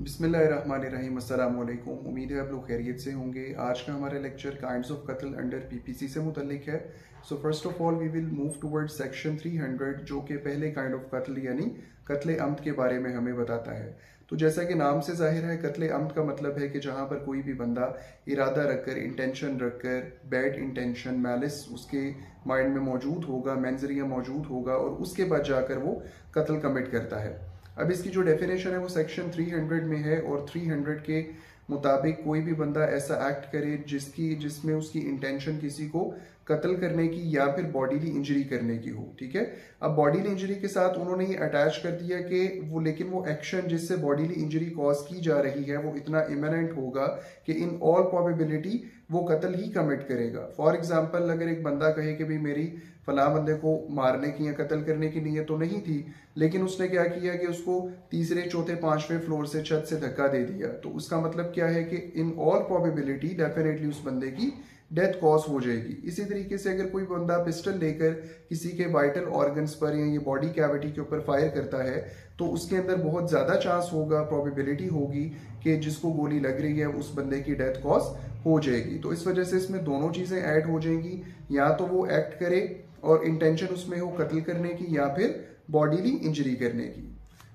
बिस्मिल्लाहिर्रहमानिर्रहीम, अस्सलाम वालेकुम। उम्मीद है आप लोग खैरियत से होंगे। आज का हमारा लेक्चर काइंड्स ऑफ कत्ल अंडर पीपीसी से मुतल्लिक है। So first of all we will move towards section 300 जो कि पहले काइंड ऑफ कत्ल यानी कत्ल अम्द के बारे में हमें बताता है। तो जैसा कि नाम से जाहिर है, कत्ल अम्द का मतलब है कि जहाँ पर कोई भी बंदा इरादा रखकर, इंटेंशन रखकर, बैड इंटेंशन, मैलिस उसके माइंड में मौजूद होगा, मेंजरिया मौजूद होगा और उसके बाद जाकर वो कत्ल कमिट करता है। अब इसकी जो डेफिनेशन है वो सेक्शन 300 में है और 300 के मुताबिक कोई भी बंदा ऐसा एक्ट करे जिसमें उसकी इंटेंशन किसी को कत्ल करने की या फिर बॉडीली इंजरी करने की हो। ठीक है, अब बॉडीली इंजरी के साथ उन्होंने ये अटैच कर दिया कि वो एक्शन जिससे बॉडीली इंजरी कॉज की जा रही है वो इतना इमिनेंट होगा कि इन ऑल प्रोबेबिलिटी वो कत्ल ही कमिट करेगा। फॉर एग्जाम्पल, अगर एक बंदा कहे कि भाई मेरी फलां बंदे को मारने की या कत्ल करने की नीयत तो नहीं थी, लेकिन उसने क्या किया कि उसको तीसरे, चौथे, पांचवें फ्लोर से छत से धक्का दे दिया, तो उसका मतलब क्या है कि इन ऑल प्रोबेबिलिटी डेफिनेटली उस बंदे की डेथ कॉज हो जाएगी। इसी तरीके से अगर कोई बंदा पिस्टल लेकर किसी के वाइटल ऑर्गन्स पर या ये बॉडी कैविटी के ऊपर फायर करता है तो उसके अंदर बहुत ज्यादा चांस होगा, प्रोबेबिलिटी होगी कि जिसको गोली लग रही है उस बंदे की डेथ कॉज हो जाएगी। तो इस वजह से इसमें दोनों चीजें ऐड हो जाएंगी, या तो वो एक्ट करे और इंटेंशन उसमें हो कत्ल करने की या फिर बॉडीली इंजरी करने की।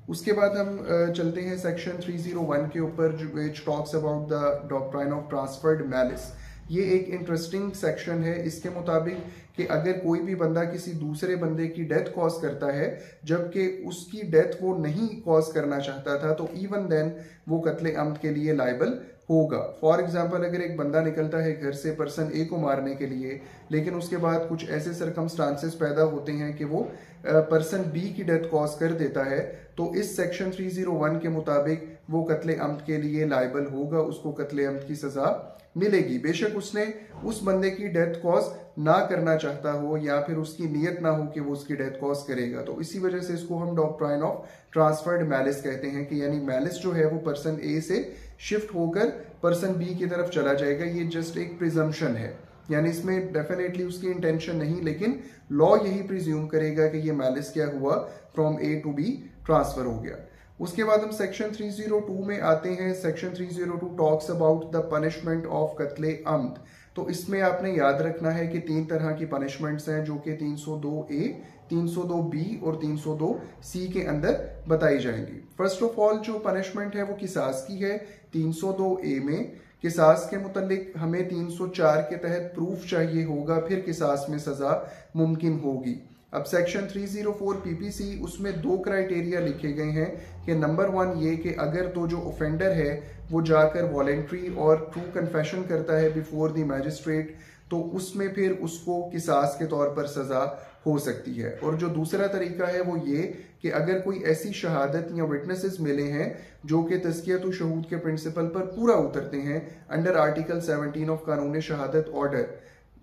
उसके बाद हम चलते हैं सेक्शन 301 के ऊपर, which talks about the doctrine of transferred malice. ये एक इंटरेस्टिंग सेक्शन है। इसके मुताबिक कि अगर कोई भी बंदा किसी दूसरे बंदे की डेथ कॉज करता है जबकि उसकी डेथ वो नहीं कॉज करना चाहता था, तो इवन देन वो कत्ले अम्द के लिए लायबल होगा। फॉर एग्जाम्पल, अगर एक बंदा निकलता है घर से पर्सन ए को मारने के लिए, लेकिन उसके बाद कुछ ऐसे सरकमस्टांसेस पैदा होते हैं कि वो पर्सन बी की डेथ कॉज कर देता है, तो इस सेक्शन 301 के मुताबिक वो कत्ले अम्द के लिए लायबल होगा, उसको कत्ले अम्द की सजा मिलेगी, बेशक उसने उस बंदे की डेथ कॉज ना करना चाहता हो या फिर उसकी नीयत ना हो कि वो उसकी डेथ कॉज करेगा। तो इसी वजह से इसको हम डॉक्ट्राइन ऑफ ट्रांसफर्ड मैलिस कहते हैं कि यानी मैलिस जो है वो पर्सन ए से शिफ्ट होकर पर्सन बी की तरफ चला जाएगा। ये जस्ट एक प्रिजम्पशन है, यानी इसमें डेफिनेटली उसकी इंटेंशन नहीं, लेकिन लॉ यही प्रिज्यूम करेगा कि ये मैलिस क्या हुआ, from A to B transfer हो गया। उसके बाद हम सेक्शन 302 में आते हैं। Section 302 talks about the punishment of कत्ले अम्द। तो इसमें आपने याद रखना है कि 3 तरह की पनिशमेंट्स हैं जो कि 302A, 302B और 302C के अंदर बताई जाएंगी। फर्स्ट ऑफ ऑल जो पनिशमेंट है वो किसास की है। 302A में किसास के मुतालिक हमें 304 के तहत प्रूफ चाहिए होगा, फिर किसास में सजा मुमकिन होगी। अब सेक्शन 304 पीपीसी, उसमें 2 क्राइटेरिया लिखे गए हैं कि नंबर 1 ये कि अगर तो जो ऑफेंडर है वो जाकर वॉलेंट्री और ट्रू कन्फेशन करता है बिफोर द मैजिस्ट्रेट, तो उसमें फिर उसको किसास के तौर पर सजा हो सकती है। और जो दूसरा तरीका है वो ये कि अगर कोई ऐसी शहादत या विटनेसेस मिले हैं जो कि तज़कियत शहूद के प्रिंसिपल पर पूरा उतरते हैं अंडर आर्टिकल 17 ऑफ कानून शहादत ऑर्डर,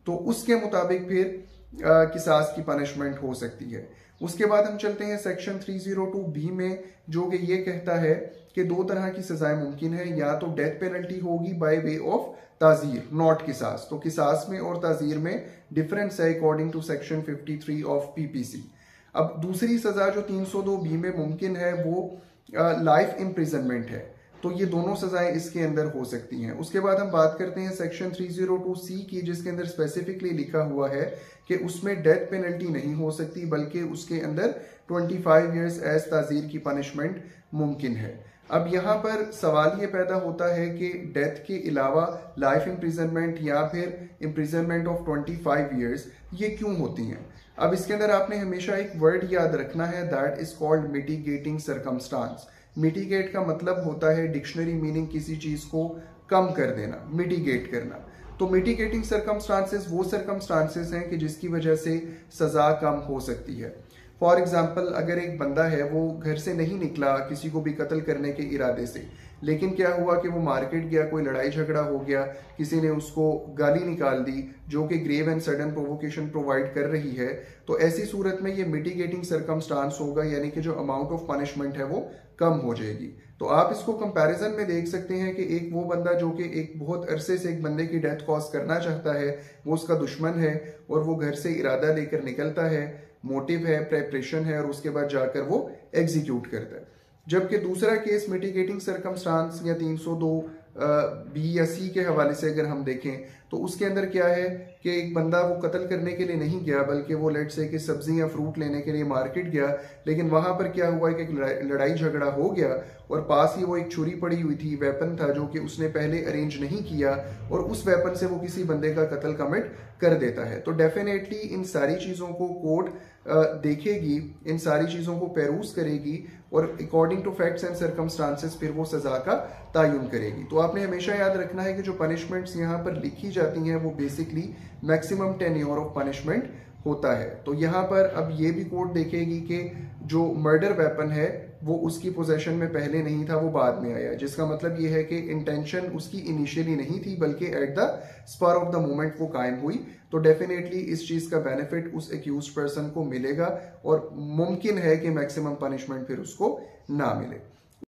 तो उसके मुताबिक फिर किसास की पनिशमेंट हो सकती है। उसके बाद हम चलते हैं सेक्शन 302B में, जो कि ये कहता है कि 2 तरह की सजाएं मुमकिन है, या तो डेथ पेनल्टी होगी बाय वे ऑफ ताजीर, नॉट किसास। तो किसास में और ताजीर में डिफरेंस है according to section 53 of PPC. अब दूसरी सजा जो 302B में मुमकिन है वो लाइफ इम्प्रिजनमेंट है। तो ये दोनों सजाएं इसके अंदर हो सकती हैं। उसके बाद हम बात करते हैं सेक्शन 302C की, जिसके अंदर स्पेसिफिकली लिखा हुआ है कि उसमें डेथ पेनल्टी नहीं हो सकती, बल्कि उसके अंदर 25 ईयर्स एज ताजीर की पनिशमेंट मुमकिन है। अब यहाँ पर सवाल ये पैदा होता है कि डेथ के अलावा लाइफ इम्प्रिजनमेंट या फिर इम्प्रिजनमेंट ऑफ 25 ईयर्स ये क्यों होती हैं। अब इसके अंदर आपने हमेशा एक वर्ड याद रखना है, that is called mitigating circumstance. Mitigate का मतलब होता है डिक्शनरी मीनिंग किसी चीज को कम कर देना, मिटिगेट करना। तो मिटिगेटिंग सर्कमस्टांसेस वो सर्कमस्टांसेस हैं कि जिसकी वजह से सजा कम हो सकती है। फॉर एग्जाम्पल, अगर एक बंदा है वो घर से नहीं निकला किसी को भी कत्ल करने के इरादे से, लेकिन क्या हुआ कि वो मार्केट गया, कोई लड़ाई झगड़ा हो गया, किसी ने उसको गाली निकाल दी जो कि grave and sudden provocation provide कर रही है, तो ऐसी सूरत में ये मिटिगेटिंग सर्कमस्टांस होगा, यानी कि जो अमाउंट ऑफ पनिशमेंट है वो कम हो जाएगी। तो आप इसको कंपैरिजन में देख सकते हैं कि एक वो बंदा जो कि एक बहुत अरसे से एक बंदे की डेथ कॉज करना चाहता है, वो उसका दुश्मन है और वो घर से इरादा लेकर निकलता है, मोटिव है, प्रेपरेशन है और उसके बाद जाकर वो एग्जीक्यूट करता है। जबकि दूसरा केस मिटिगेटिंग सर्कमस्टांस या 302 बी या सी के हवाले से अगर हम देखें तो उसके अंदर क्या है कि एक बंदा वो कत्ल करने के लिए नहीं गया, बल्कि वो लेट से कि सब्जी या फ्रूट लेने के लिए मार्केट गया, लेकिन वहां पर क्या हुआ कि लड़ाई झगड़ा हो गया और पास ही वो एक छुरी पड़ी हुई थी, वेपन था जो कि उसने पहले अरेंज नहीं किया और उस वेपन से वो किसी बंदे का कत्ल कमिट कर देता है। तो डेफिनेटली इन सारी चीजों को कोर्ट देखेगी, इन सारी चीजों को पेरूस करेगी और according to facts and circumstances फिर वो सजा का तयन करेगी। तो आपने हमेशा याद रखना है कि जो पनिशमेंट्स यहाँ पर लिखी जाती हैं वो basically maximum tenure of punishment होता है। तो यहाँ पर अब ये भी कोर्ट देखेगी कि जो मर्डर वेपन है वो उसकी पोजेशन में पहले नहीं था, वो बाद में आया, जिसका मतलब ये है कि इंटेंशन उसकी इनिशियली नहीं थी बल्कि at the spur of the moment वो कायम हुई। तो डेफिनेटली इस चीज का बेनिफिट उस एक्यूज्ड पर्सन को मिलेगा और मुमकिन है कि मैक्सिमम पनिशमेंट फिर उसको ना मिले।